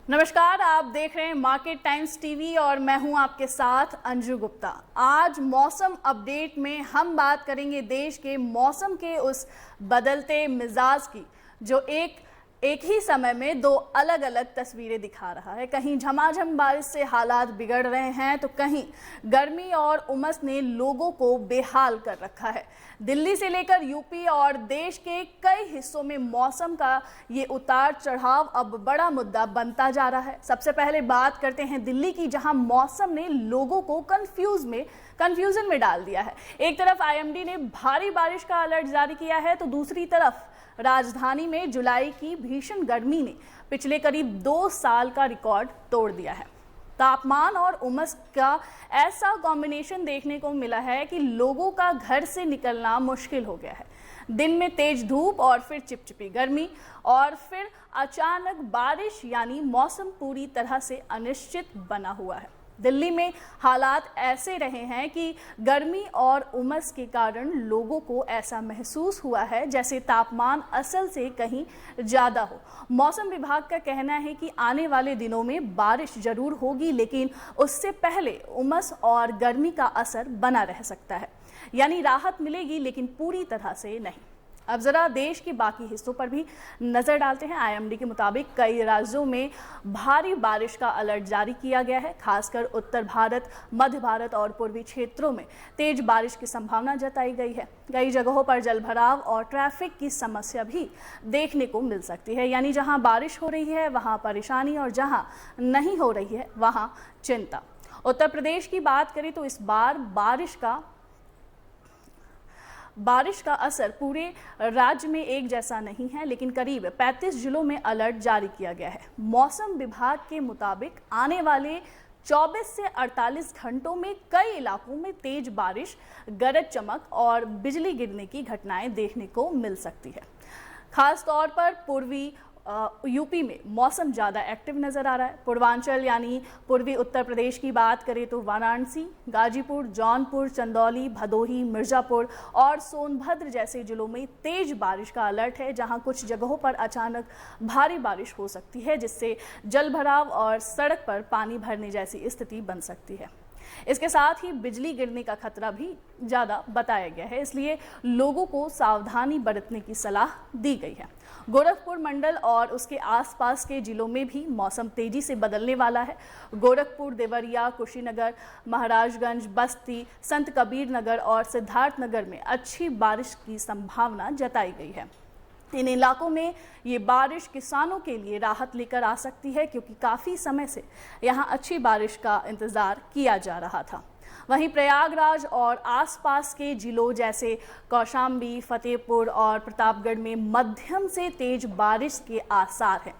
नमस्कार, आप देख रहे हैं मार्केट टाइम्स टीवी और मैं हूं आपके साथ अंजू गुप्ता। आज मौसम अपडेट में हम बात करेंगे देश के मौसम के उस बदलते मिजाज की जो एक ही समय में दो अलग अलग तस्वीरें दिखा रहा है। कहीं झमाझम बारिश से हालात बिगड़ रहे हैं तो कहीं गर्मी और उमस ने लोगों को बेहाल कर रखा है। दिल्ली से लेकर यूपी और देश के कई हिस्सों में मौसम का ये उतार चढ़ाव अब बड़ा मुद्दा बनता जा रहा है। सबसे पहले बात करते हैं दिल्ली की, जहां मौसम ने लोगों को कंफ्यूजन में डाल दिया है। एक तरफ आईएमडी ने भारी बारिश का अलर्ट जारी किया है तो दूसरी तरफ राजधानी में जुलाई की भीषण गर्मी ने पिछले करीब 2 साल का रिकॉर्ड तोड़ दिया है। तापमान और उमस का ऐसा कॉम्बिनेशन देखने को मिला है कि लोगों का घर से निकलना मुश्किल हो गया है। दिन में तेज धूप और फिर चिपचिपी गर्मी और फिर अचानक बारिश, यानी मौसम पूरी तरह से अनिश्चित बना हुआ है। दिल्ली में हालात ऐसे रहे हैं कि गर्मी और उमस के कारण लोगों को ऐसा महसूस हुआ है जैसे तापमान असल से कहीं ज़्यादा हो। मौसम विभाग का कहना है कि आने वाले दिनों में बारिश जरूर होगी, लेकिन उससे पहले उमस और गर्मी का असर बना रह सकता है, यानी राहत मिलेगी लेकिन पूरी तरह से नहीं। अब जरा देश के बाकी हिस्सों पर भी नजर डालते हैं। आईएमडी के मुताबिक कई राज्यों में भारी बारिश का अलर्ट जारी किया गया है। खासकर उत्तर भारत, मध्य भारत और पूर्वी क्षेत्रों में तेज बारिश की संभावना जताई गई है। कई जगहों पर जलभराव और ट्रैफिक की समस्या भी देखने को मिल सकती है, यानी जहां बारिश हो रही है वहां परेशानी और जहां नहीं हो रही है वहां चिंता। उत्तर प्रदेश की बात करें तो इस बार बारिश का असर पूरे राज्य में एक जैसा नहीं है, लेकिन करीब 35 जिलों में अलर्ट जारी किया गया है। मौसम विभाग के मुताबिक आने वाले 24 से 48 घंटों में कई इलाकों में तेज बारिश, गरज चमक और बिजली गिरने की घटनाएं देखने को मिल सकती है। खास तौर पर पूर्वी यूपी में मौसम ज़्यादा एक्टिव नज़र आ रहा है। पूर्वांचल यानी पूर्वी उत्तर प्रदेश की बात करें तो वाराणसी, गाजीपुर, जौनपुर, चंदौली, भदोही, मिर्ज़ापुर और सोनभद्र जैसे जिलों में तेज बारिश का अलर्ट है, जहां कुछ जगहों पर अचानक भारी बारिश हो सकती है, जिससे जलभराव और सड़क पर पानी भरने जैसी स्थिति बन सकती है। इसके साथ ही बिजली गिरने का खतरा भी ज़्यादा बताया गया है, इसलिए लोगों को सावधानी बरतने की सलाह दी गई है। गोरखपुर मंडल और उसके आसपास के जिलों में भी मौसम तेजी से बदलने वाला है। गोरखपुर, देवरिया, कुशीनगर, महाराजगंज, बस्ती, संत कबीर नगर और सिद्धार्थनगर में अच्छी बारिश की संभावना जताई गई है। इन इलाकों में ये बारिश किसानों के लिए राहत लेकर आ सकती है, क्योंकि काफ़ी समय से यहाँ अच्छी बारिश का इंतज़ार किया जा रहा था। वहीं प्रयागराज और आसपास के जिलों जैसे कौशाम्बी, फतेहपुर और प्रतापगढ़ में मध्यम से तेज बारिश के आसार हैं।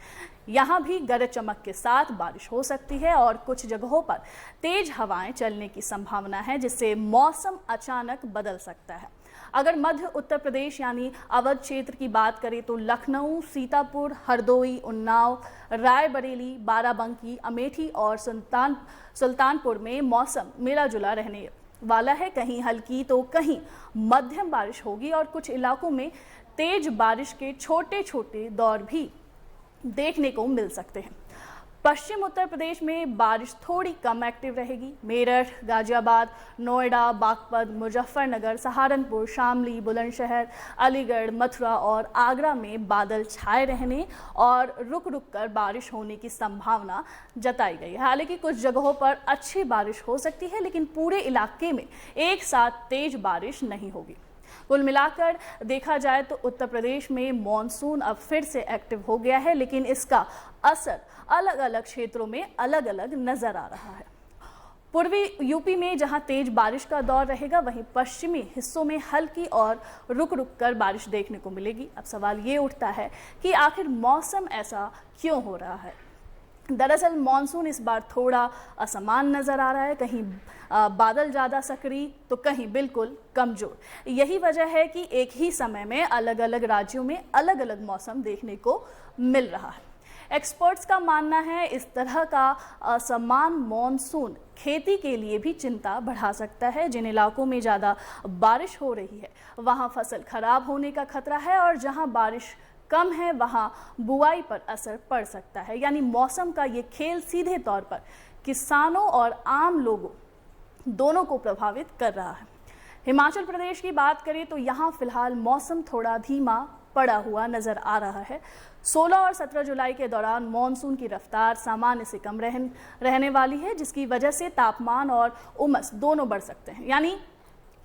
यहाँ भी गरज चमक के साथ बारिश हो सकती है और कुछ जगहों पर तेज हवाएं चलने की संभावना है, जिससे मौसम अचानक बदल सकता है। अगर मध्य उत्तर प्रदेश यानी अवध क्षेत्र की बात करें तो लखनऊ, सीतापुर, हरदोई, उन्नाव, रायबरेली, बाराबंकी, अमेठी और सुल्तानपुर में मौसम मिला जुला रहने वाला है। कहीं हल्की तो कहीं मध्यम बारिश होगी और कुछ इलाकों में तेज बारिश के छोटे छोटे दौर भी देखने को मिल सकते हैं। पश्चिम उत्तर प्रदेश में बारिश थोड़ी कम एक्टिव रहेगी। मेरठ, गाजियाबाद, नोएडा, बागपत, मुजफ्फरनगर, सहारनपुर, शामली, बुलंदशहर, अलीगढ़, मथुरा और आगरा में बादल छाए रहने और रुक रुक कर बारिश होने की संभावना जताई गई है। हालांकि कुछ जगहों पर अच्छी बारिश हो सकती है, लेकिन पूरे इलाके में एक साथ तेज बारिश नहीं होगी। कुल मिलाकर देखा जाए तो उत्तर प्रदेश में मॉनसून अब फिर से एक्टिव हो गया है, लेकिन इसका असर अलग अलग क्षेत्रों में अलग अलग नजर आ रहा है। पूर्वी यूपी में जहां तेज बारिश का दौर रहेगा, वहीं पश्चिमी हिस्सों में हल्की और रुक रुक कर बारिश देखने को मिलेगी। अब सवाल ये उठता है कि आखिर मौसम ऐसा क्यों हो रहा है। दरअसल मॉनसून इस बार थोड़ा असमान नज़र आ रहा है, कहीं बादल ज़्यादा सक्रिय तो कहीं बिल्कुल कमज़ोर। यही वजह है कि एक ही समय में अलग अलग राज्यों में अलग अलग मौसम देखने को मिल रहा है। एक्सपर्ट्स का मानना है इस तरह का असमान मॉनसून खेती के लिए भी चिंता बढ़ा सकता है। जिन इलाकों में ज़्यादा बारिश हो रही है वहाँ फसल खराब होने का खतरा है, और जहाँ बारिश कम है वहां बुआई पर असर पड़ सकता है। यानी मौसम का ये खेल सीधे तौर पर किसानों और आम लोगों दोनों को प्रभावित कर रहा है। हिमाचल प्रदेश की बात करें तो यहाँ फिलहाल मौसम थोड़ा धीमा पड़ा हुआ नजर आ रहा है। 16 और 17 जुलाई के दौरान मॉनसून की रफ्तार सामान्य से कम रहने वाली है, जिसकी वजह से तापमान और उमस दोनों बढ़ सकते हैं। यानी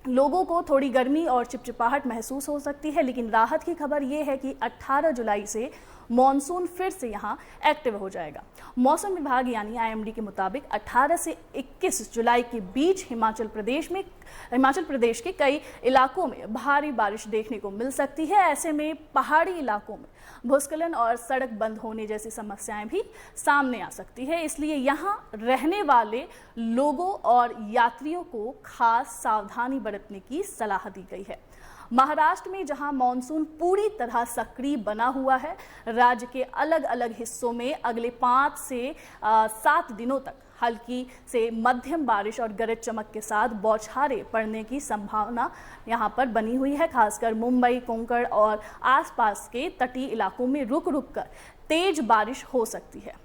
लोगों को थोड़ी गर्मी और चिपचिपाहट महसूस हो सकती है। लेकिन राहत की खबर यह है कि 18 जुलाई से मॉनसून फिर से यहां एक्टिव हो जाएगा। मौसम विभाग यानी आईएमडी के मुताबिक 18 से 21 जुलाई के बीच हिमाचल प्रदेश के कई इलाकों में भारी बारिश देखने को मिल सकती है। ऐसे में पहाड़ी इलाकों में भूस्खलन और सड़क बंद होने जैसी समस्याएं भी सामने आ सकती है। इसलिए यहां रहने वाले लोगों और यात्रियों को खास सावधानी बरतने की सलाह दी गई है। महाराष्ट्र में जहां मॉनसून पूरी तरह सक्रिय बना हुआ है, राज्य के अलग अलग हिस्सों में अगले 5 से 7 दिनों तक हल्की से मध्यम बारिश और गरज चमक के साथ बौछारें पड़ने की संभावना यहां पर बनी हुई है। खासकर मुंबई, कोंकण और आसपास के तटीय इलाकों में रुक रुक कर तेज बारिश हो सकती है।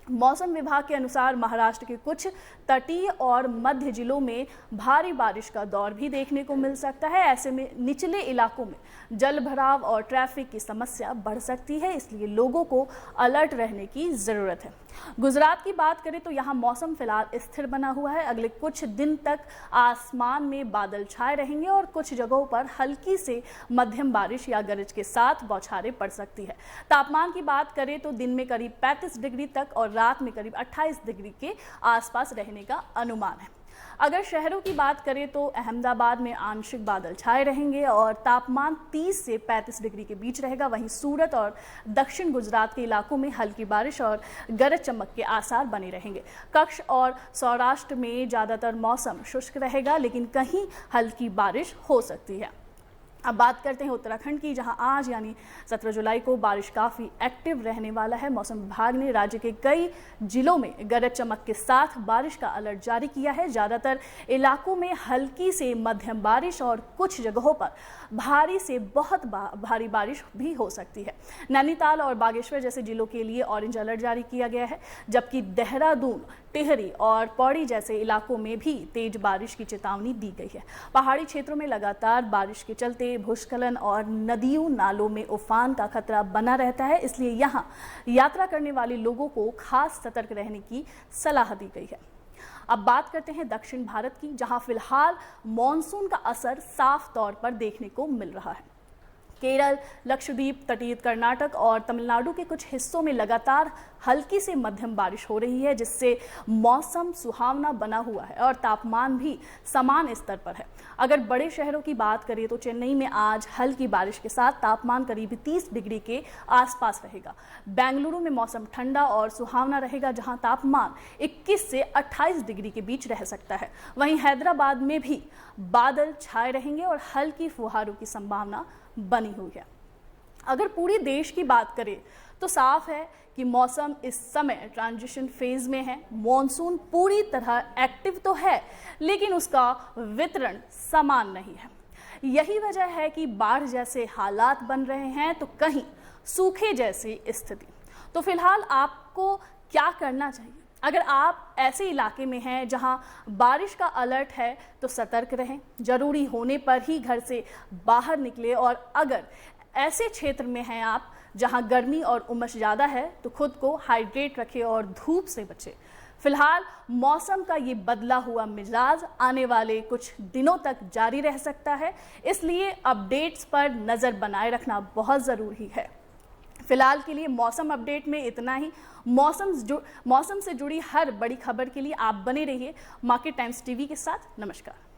मौसम विभाग के अनुसार महाराष्ट्र के कुछ तटीय और मध्य जिलों में भारी बारिश का दौर भी देखने को मिल सकता है। ऐसे में निचले इलाकों में जल भराव और ट्रैफिक की समस्या बढ़ सकती है, इसलिए लोगों को अलर्ट रहने की जरूरत है। गुजरात की बात करें तो यहाँ मौसम फिलहाल स्थिर बना हुआ है। अगले कुछ दिन तक आसमान में बादल छाए रहेंगे और कुछ जगहों पर हल्की से मध्यम बारिश या गरज के साथ बौछारें पड़ सकती है। तापमान की बात करें तो दिन में करीब 35 डिग्री तक और रात में करीब 28 डिग्री के आसपास रहने का अनुमान है। अगर शहरों की बात करें तो अहमदाबाद में आंशिक बादल छाए रहेंगे और तापमान 30 से 35 डिग्री के बीच रहेगा। वहीं सूरत और दक्षिण गुजरात के इलाकों में हल्की बारिश और गरज चमक के आसार बने रहेंगे। कच्छ और सौराष्ट्र में ज़्यादातर मौसम शुष्क रहेगा, लेकिन कहीं हल्की बारिश हो सकती है। अब बात करते हैं उत्तराखंड की, जहां आज यानी 17 जुलाई को बारिश काफ़ी एक्टिव रहने वाला है। मौसम विभाग ने राज्य के कई जिलों में गरज चमक के साथ बारिश का अलर्ट जारी किया है। ज़्यादातर इलाकों में हल्की से मध्यम बारिश और कुछ जगहों पर भारी से बहुत भारी बारिश भी हो सकती है। नैनीताल और बागेश्वर जैसे जिलों के लिए ऑरेंज अलर्ट जारी किया गया है, जबकि देहरादून, टिहरी और पौड़ी जैसे इलाकों में भी तेज बारिश की चेतावनी दी गई है। पहाड़ी क्षेत्रों में लगातार बारिश के चलते भूस्खलन और नदियों नालों में उफान का खतरा बना रहता है, इसलिए यहाँ यात्रा करने वाले लोगों को खास सतर्क रहने की सलाह दी गई है। अब बात करते हैं दक्षिण भारत की, जहां फिलहाल मॉनसून का असर साफ तौर पर देखने को मिल रहा है। केरल, लक्षद्वीप, तटीय कर्नाटक और तमिलनाडु के कुछ हिस्सों में लगातार हल्की से मध्यम बारिश हो रही है, जिससे मौसम सुहावना बना हुआ है और तापमान भी समान स्तर पर है। अगर बड़े शहरों की बात करें तो चेन्नई में आज हल्की बारिश के साथ तापमान करीब 30 डिग्री के आसपास रहेगा। बेंगलुरु में मौसम ठंडा और सुहावना रहेगा, जहां तापमान 21 से 28 डिग्री के बीच रह सकता है। वहीं हैदराबाद में भी बादल छाए रहेंगे और हल्की फुहारों की संभावना बनी हुई है। अगर पूरे देश की बात करें तो साफ है कि मौसम इस समय ट्रांजिशन फेज में है। मॉनसून पूरी तरह एक्टिव तो है, लेकिन उसका वितरण समान नहीं है। यही वजह है कि बाढ़ जैसे हालात बन रहे हैं तो कहीं सूखे जैसी स्थिति। तो फिलहाल आपको क्या करना चाहिए? अगर आप ऐसे इलाके में हैं जहां बारिश का अलर्ट है तो सतर्क रहें, जरूरी होने पर ही घर से बाहर निकले। और अगर ऐसे क्षेत्र में हैं आप जहां गर्मी और उमस ज़्यादा है तो खुद को हाइड्रेट रखें और धूप से बचें। फिलहाल मौसम का ये बदला हुआ मिजाज आने वाले कुछ दिनों तक जारी रह सकता है, इसलिए अपडेट्स पर नज़र बनाए रखना बहुत ज़रूरी है। फिलहाल के लिए मौसम अपडेट में इतना ही। मौसम से जुड़ी हर बड़ी खबर के लिए आप बने रहिए मार्केट टाइम्स टीवी के साथ। नमस्कार।